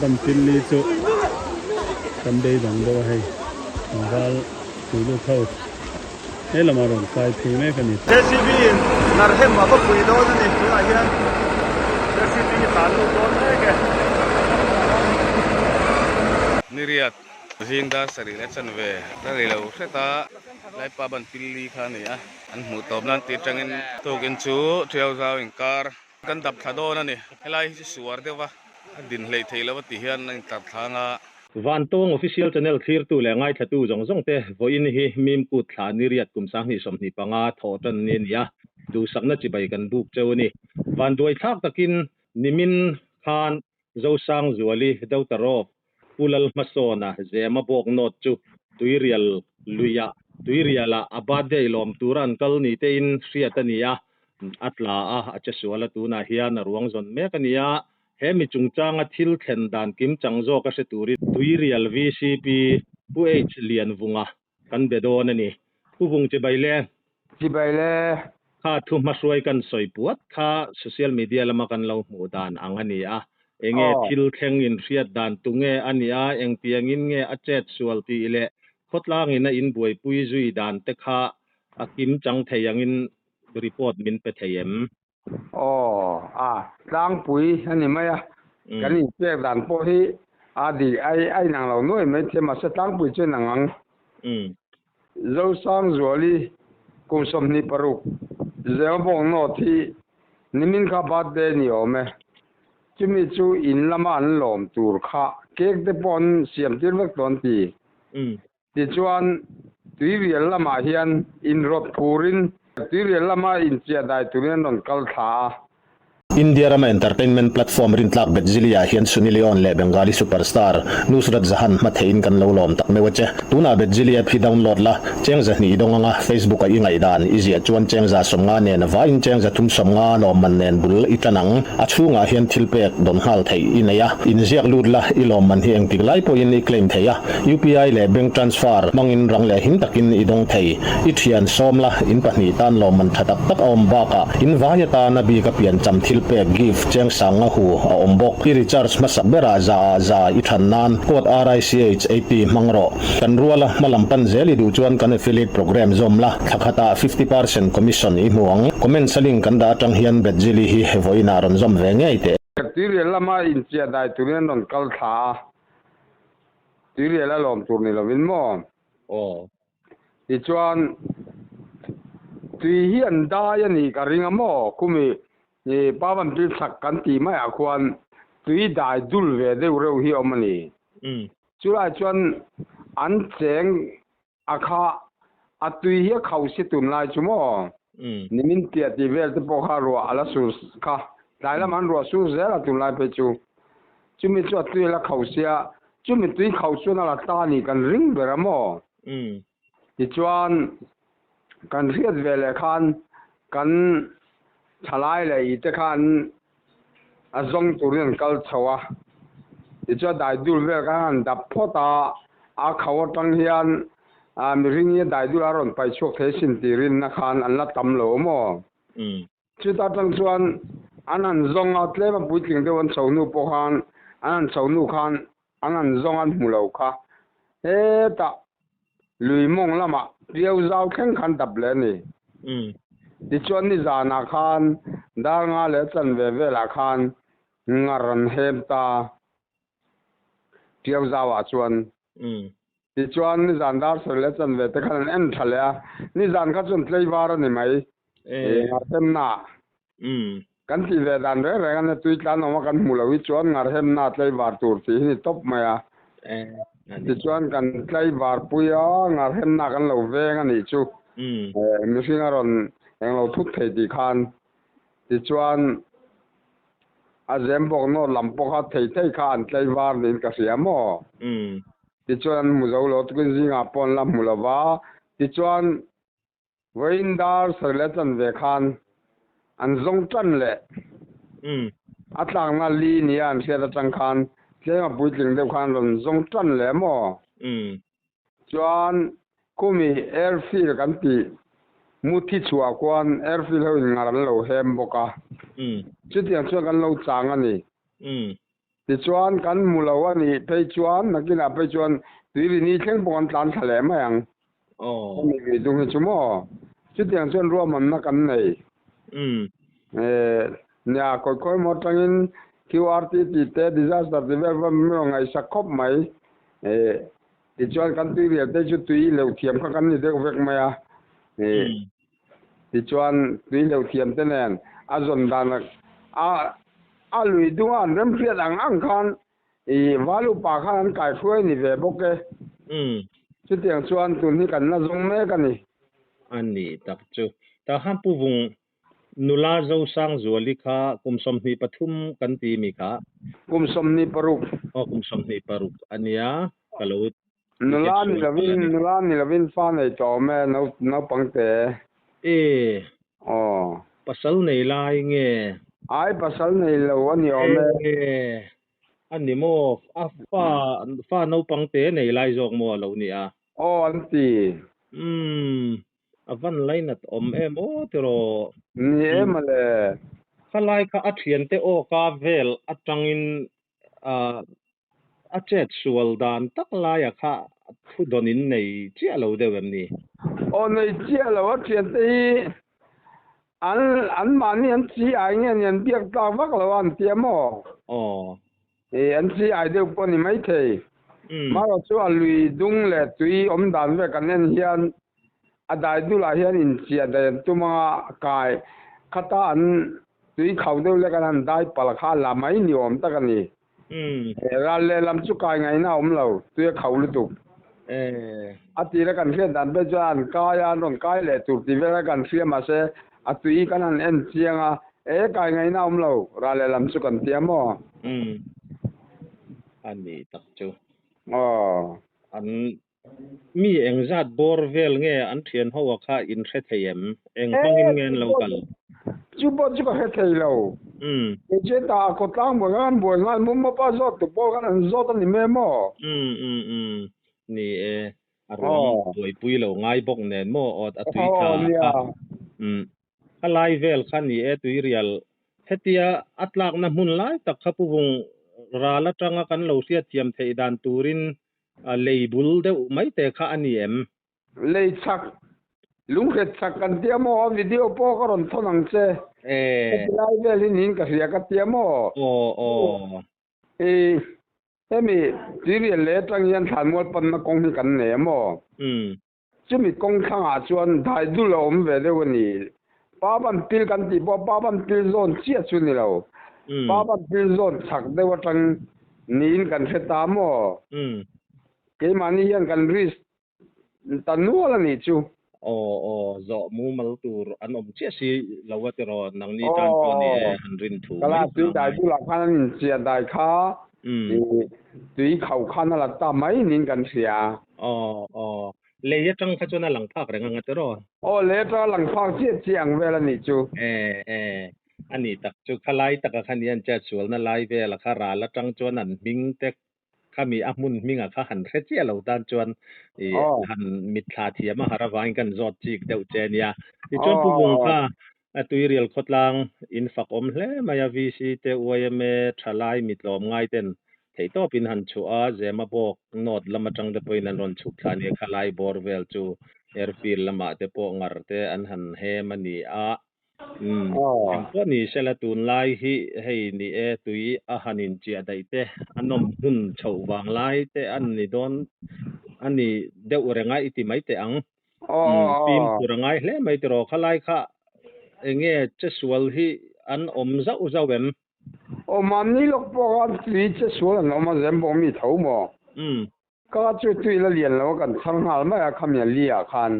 ban tin li chu kan dei dang do hei wal tu lu thau e lama ron kai thi me kan ni JCB nar hem ma ba pui do na ni tu a hian JCB tan lu do na ke Niriat zinda sari le chan ve ta re lo seta lai pa ban pilli kha ni a an mu top nan ti tangin tokin chu thiau zau in kar kan dap thado na ni helai si suar dewa din hlei theilo ti hian in tar thanga van tong official channel clear tu le ngai thatu jong jong te voin hi mim ku thla niriat kum sang ni som ni panga thotan ni nia du sakna chi bai kan buk chawni van doi thak takin nimin khan zo sang zuali dau taro pulal masona zema bok not chu tuirial luya tuiriala abade lom turan kal ni te in hriatania atla a acha suala tu na hian ruang zon mekania hemi chungchanga thil thlen dan kim changzo ka se turi tuirial VCP pu h lian vunga kan bedon ani pu vung che baile kha thu masroi kan soi puat kha social media lama kan lo mu dan angani a enge thil thleng in riat dan tunge ania eng piangin nge achet sual ti ile khotlang ina in buai pui zui dan te kha akim chang theyangin report min pe theyem lang pui ani maya kan ni pek dan po hi adi ai nang lo noi me the ma sa tang pui chen nang zo sang zuali kum som ni paruk zeo bong no thi nimin kha bat de ni ome chumi chu in lama an lom tur kha kek de pon siam tir vek ton ti ti chuan tui rial lama hian in rot phurin tui rial lama in chia dai turen non kal tha India Rama Entertainment Platform rintlak betzilia hian Sunny Leon le Bengali superstar Nusrat Jahan mathein kan lo lom tak mewache tuna betzilia phi download la chengza ni donga Facebook a ingai dan izia chuan chengza somnga ne na vain chengza thum somnga lo man nen bul itanang achunga hian thilpek don hal thei inaya inziak lut la ilom man hi engtik lai po in claim theya UPI le bank transfer mangin rang le hin takin idong thei ithian somla in pahni tan lo man thatak tak om baka in vayata na bi ka pian cham thil pe gift cheng sanga hu a ombok i recharge masabera za ithannan code RICH 80 mangro kan ruala malampan zeli du chuan kan affiliate program zomla thakata 50% commission i muang comment saling kan da tang hian betzili hi voina ron zom ve ngei te tiri lama in chia dai turen non kal tha tiri la lom tur ni lovin mo ti chuan tui hian da ya ni ka ringa mo kumi ni pawan bil sak kan ti mai a khuan tui dai dul ve de reu hi omani chulai chuan an cheng akha atui hi khau si tun lai chumo nimin tia ti vel te pokha ro ala su kha daila man ro su zela tun lai pe chu chumi chu atui la khau sia chumi tui khau chu na la ta ni kan ring beramo ti chuan kan riat vele khan kan thalai le ite khan azong turin kal chawa icha dai dul ve kan dap phota a khaw tang hian a miring ye dai dul aron pai chok the sin tirin na khan an la tam lo mo chuta tang chuan anan zong out le ma puitling de wan chonu po khan anan chonu khan anan zong an mulo kha e ta lui mong lama riau zau khen khan dap le ni ti chuan ni zana khan dar nga le chan ve ve la khan ngaran hem ta tiau zawa chuan ti chuan ni zan dar ser le chan ve te khan en thala ni zan kha chun tleiwar ni mai ngar hem na kan ti ve dan re re kan tui tlan ma kan mulawi chuan ngar hem na tleiwar tur ti ni top maya ti chuan kan tleiwar puya ngar hem na kan lo ve ngani chu mi singaron eng lo thut thei ti khan ti chuan a zem bok no lampok ha thei khan tleiwar nin ka siamo ti chuan muzo lo tukin zinga pon lam mulawa ti chuan weindar serlechan ve khan an zong tan le atlang na li ni an sia tang khan tlema puitling de khan ron zong tan le mo chuan kumi airfield kan ti muthi chua kwan airfield ho ngaran lo hem boka chutiang chuan kan lo chang ani ti chuan kan mu lo ani phei chuan nakina phei chuan tui ri ni thleng pon tlan thale ma yang mi ri dung chu mo chu tiang chuan ruam man na kan nei nya koi mo tangin QRT ti te disaster development mo ngai sakhop mai ti chuan kan tui ri te chu tui lo thiam kha kan ni de vek ma ya ti chuan tui lo thiam te nen a zon dan a lui dung an rem riat ang khan valu pa khan kai khuai ni ve boke chu tiang chuan tun ni kan na zong me kan ni ani tak chu ta ham pu vung nula zo sang zuali kha kumsom ni pathum kan ti mi kha kumsom ni paruk kumsom ni paruk ania kalut nula ni lavin fa nei to me no pangte pasal nei lai nge ai pasal nei lo ani ome ani mo fa no pangte nei lai jok mo lo ni a anti avan lainat em tero ni emale khalai kha athian te ka vel atangin a chet sual dan tak lai kha thu donin nei chia lo dewem ni nei chia lo athian te an mani an chi ai ngen biak ta vak lo an tiamo an chi ai de ko ni mai thei ma ro chu a lui dung le tui om dan ve kan nen hian a dai du la hian in chia da tuma kai khata an tui khau de le kan an dai pal kha la mai ni om ta kan ni ra le lam chu kai ngai na om lo tui khau lu tu a ti la kan hian dan be jan ka ya non kai le tu ti ve la kan fia ma se a tui kan an en chianga kai ngai na om lo ra le lam chu kan tiamo ani tak chu an mi engzat bor vel nge an thian ho kha in the theyem eng pangin ngen local chu bo chu ka he thei lo je ta ko tang bo ngan bo ngan mum ma pa zot to bo kan an zot ni me mo ni aro boi pui lo ngai bok nen mo ot atui tha alai vel khan ni tui rial hetia atlak na mun lai tak khapu wung rala tanga kan lo sia thiam thei dan turin leibul de mai te kha ani em lei chak lung khet chak kan tiamo video po karon thonang che lai vel nin ka ria ka tiamo emi tiri le tang yan than mol pan na kong ni kan ne mo chumi kong thang a chuan dai du lo om ve de woni paban pil kan ti bo paban pil zone chia chu ni lo paban pil zone chak de wa tang nin kan the ta mo ke mani yan kan ris tanu la ni chu zo mu mal tur an om che si lawatero nang ni tan to ni han rin thu kala tu dai du la khan chia dai kha tui khau khan la ta mai nin kan sia le ya tang kha chona lang phak renga ngatero le tra lang phak chi chiang vela ni chu ani tak chu khalai tak khan yan cha chul na lai ve la khara la tang chon an ming tek khami amun minga kha han khe chia lo tan chuan han mit thla thiama harawain kan zot chik deuh chenia ti chon pu bung kha tui rial khotlang in fak om hle maya vc te oyme thalai mitlom ngai ten theito pin han chu a zema bok not lama tang de poin an ron chuk thani khalai borvel chu airfield lama te po ngar te an han he mani a ko ni sela tun lai hi hei ni tui a hanin chia dai te anom hun chho wang lai te an ni don ani deuh rengai iti mai te ang pin kurangai hle mai te ro khalai kha enge chesual hi an om zau zawem mani lok po an tui chesual an om zem bo mi tho mo ka chu tui la lian lo kan chang hal ma ya kham ya lia khan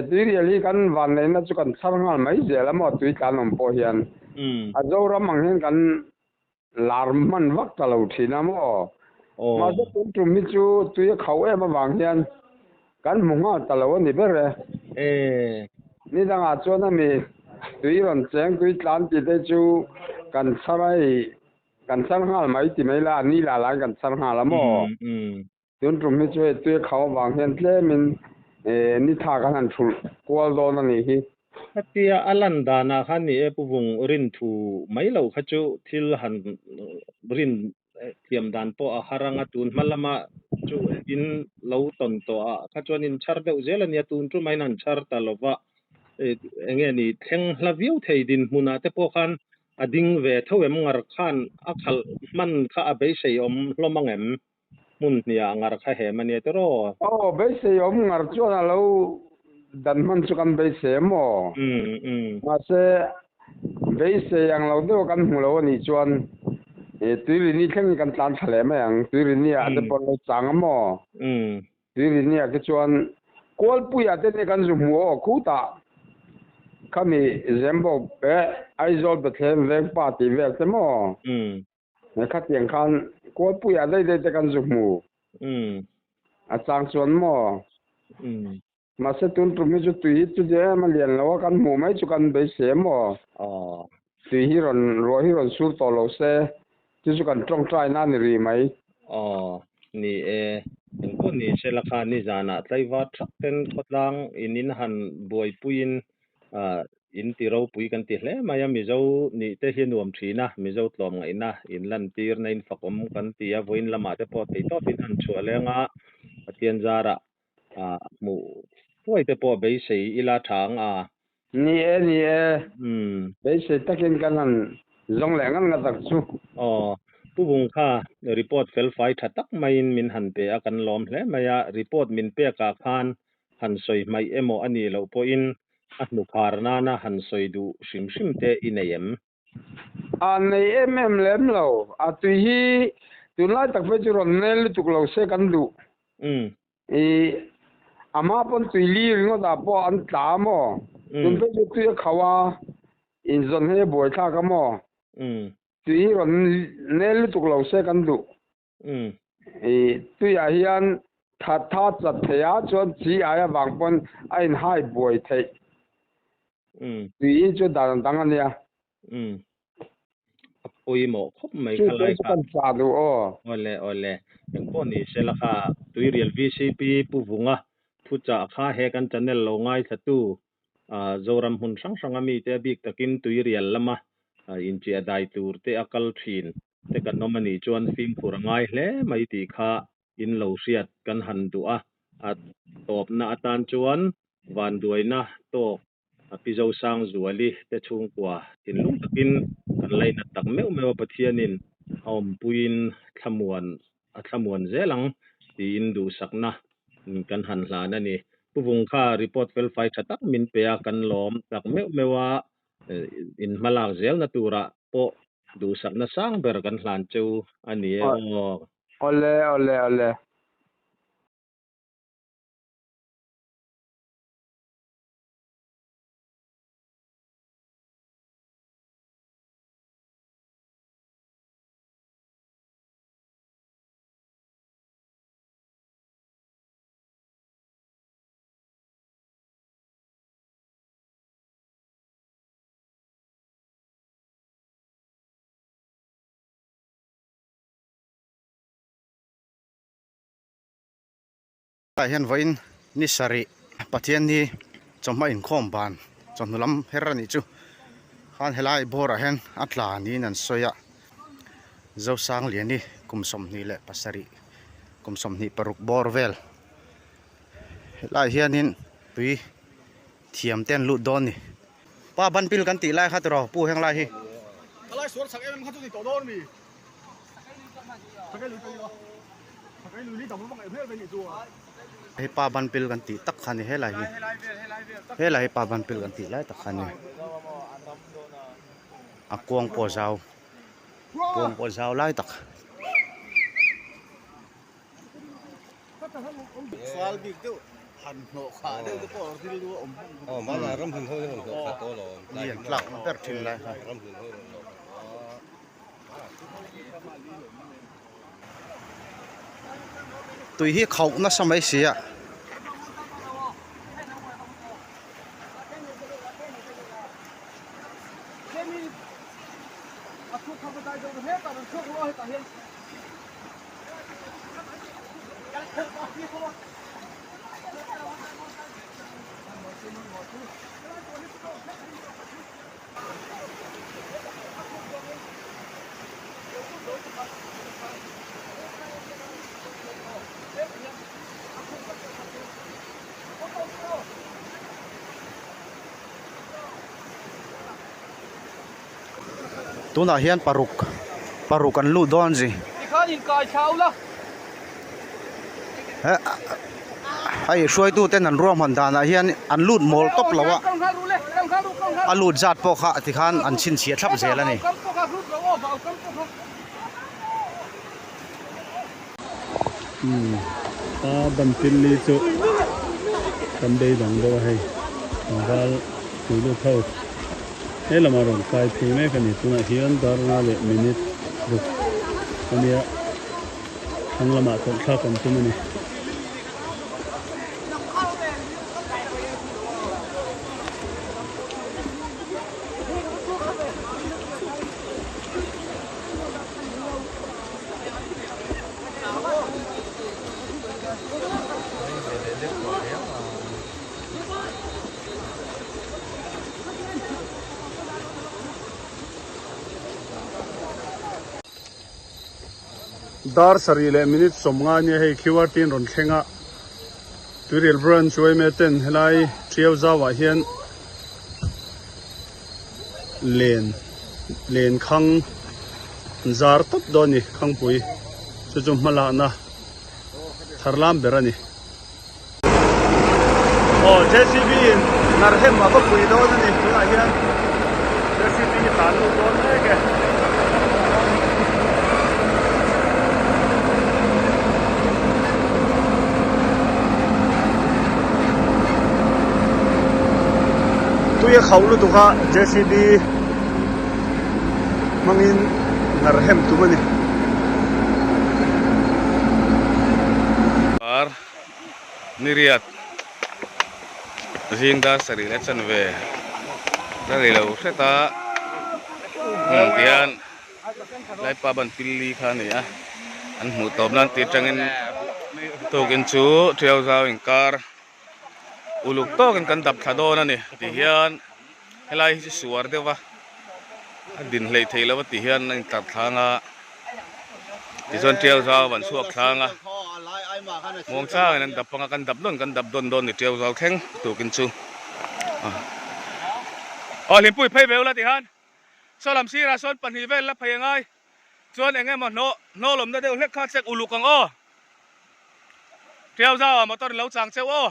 tui ri li kan van nei na chu kan chang hal mai je la mo tui kan om po hian a zo ram mang hen kan lar man vak ta lo thina mo ma se tum tum mi chu tui khau e ma wang hian kan munga ta lo ni bere ni dang a chu na mi tui ron cheng tui tlan ti te chu kan sarai kan sang hal mai ti mai la ni la la kan sang hal mo tun tum mi chu tui khau wang hian tle min ni tha kan an thul kwal do na ni hi Hatia alanda na khani e puvung rin thu mai lo khachu thil han rin thiam dan po a haranga tun malama chu in lo ton to a khachuan in char deuh zel ania tun chu mai nan char ta lova enge ni theng hlaviu thei din hmuna te po khan ading ve thowem ngar khan a khal man kha a be sei om hlomangem mun nia ngar kha he mani te ro bây giờ ông ngar cho là lâu đàn man cho căn bây giờ mà mà sẽ bây giờ yang lâu đâu căn hùng lâu ni chuan tuy nhiên ni khen căn tan thale mà yang tuy nhiên ni à để bỏ lâu chẳng mà tuy nhiên ni à cái chuan qual bui à để căn dùng mua cú ta kami zembo bé ai rồi bật thêm về party về thế mà người khác tiền khan qual bui à đây để căn dùng mua à chẳng chuan mà mà sẽ tuân thủ mấy chút tùy chút thế mà liền là căn mù mấy chút căn bế xe mà tùy hi rồi sur tổ lô xe chút căn trong trai na nỉ mấy ni en ko ni selakha ni zana tlaiwa thakten khotlang inin han buai puin in tiro pui kan ti hle maya mi zo ni te hi nuam thina mi zo tlom ngai na in lan tir na in fakom kan ti a voin lama te po te to fin han chualenga atian zara mu poi te po be sei ila thang ni bế xe takin căn hẳn dòng lẽ ngăn ngặt đặc chu tu bung kha report fel fai thatak main min han pe akan lom hle maya report min pe ka khan han soi mai emo ani lo po in nu khar na han soi du sim te inayem nei em lem lo tùy hi tu lai tak fe chu ron nel tu lo se kan du ama pon tùy li ringo da po an ta mo tu fe chu tu khawa in zon he boy tha ka mo tùy hi ron nel tu lo se kan du tùy a hian tha chat thea chon chi aya wang pon ain hai boy thei tùy hi chu dan dang ania oi mo khop mai khalai ka sa du ole en ko ni selakha tui real vcp puvunga phucha kha he kan channel lo ngai thatu zoram hun sang ami te bik takin tui real lama in chi adai tur te akal thin te kan nomani chuan film khurangai hle mai ti kha in lo riat kan han du a top na atan chuan van duaina to pizo sang zuali te chung kwa tin lung takin kan laina tak meu pathianin om puin thamuan zelang ti in du sakna kan han hlana ni puvung kha report fel fai thatak min pe a kan lom tak mewa in malak zel na tura po du sakna sang ber kan hlan cheu ani ole hian voin ni sari pathian ni choma in khom ban chonlam herani chu han helai bora hen atla ni nan soya zo sang liani kumsom ni le pasari kumsom ni paruk borvel helai hianin tui thiam ten lu don ni pa ban pil kan ti lai khat ro pu heng lai hi lai suar sak em khat tu to don mi sakai lu ni dam bang em hel ni chu he pa ban pil kan ti tak khani helai pa ban pil kan ti lai tak khani akuang po zau lai tak sal big tu han no kha de po dil du om mà là râm hừng thôi rồi cả to rồi lian tlak per thin lai râm hừng thôi rồi tui hi khau na samai sia tuna hian paruk an lut dawn gì ai xuôi tu tên an ruam han dan hian an lut mol top lawa a lut zat po kha ti khan an chin chia thap zel ani ta ban pilli chu kan dei dang do hai ngal tu lu thau he lamaron kai phime kan ni tuna hian darna le minute ruk ania hanglama ton thla kan tumani dar sari le minute somnga ni hei QR tin ron thlenga turil brand chuai me ten helai triau zawa hian len khang zar top doni khang pui chu chu mala na tharlam berani JCB nar hem ma ba pui do ni tuna hian JCB tan lu don ke tuya khawlu tuka JCB mangin narhem tumani par niriat zinda sari le chan ve rari lo seta tian lai pa ban pilli kha ni a an mu top nan ti tangin tokin chu thiau zau in kar uluk to kan dap thado na ni ti hian helai hi suar dewa din hlei theilo ti hian in tar thanga ti zon thiau zau ban suak thanga mong cha nan dap panga kan dap don ni thiau zau theng tokin chu limpui phei vela ti han so lam si ra son pan hi vel la phei ngai chuan enge ma no lom na deu hlek kha chek uluk ang o thiau zau motor lo chang cheu o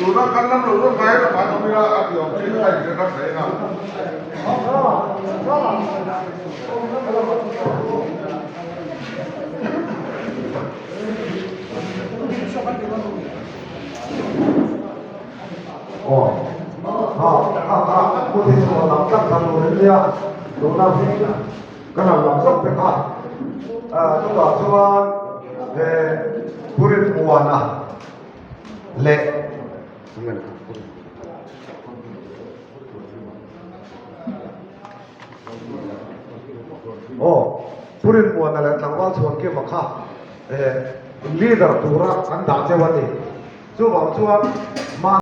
Tuna kan nam lu kai la ba no mi la a yo chi kai ke ka sai na ku ti so lam tak kan lu ni ya lu na fi kan lam sok pe ka tu da chuan purit muana le purin muana le tlangwal chuan ke makha leader tura an da chewani chu bang chuan ma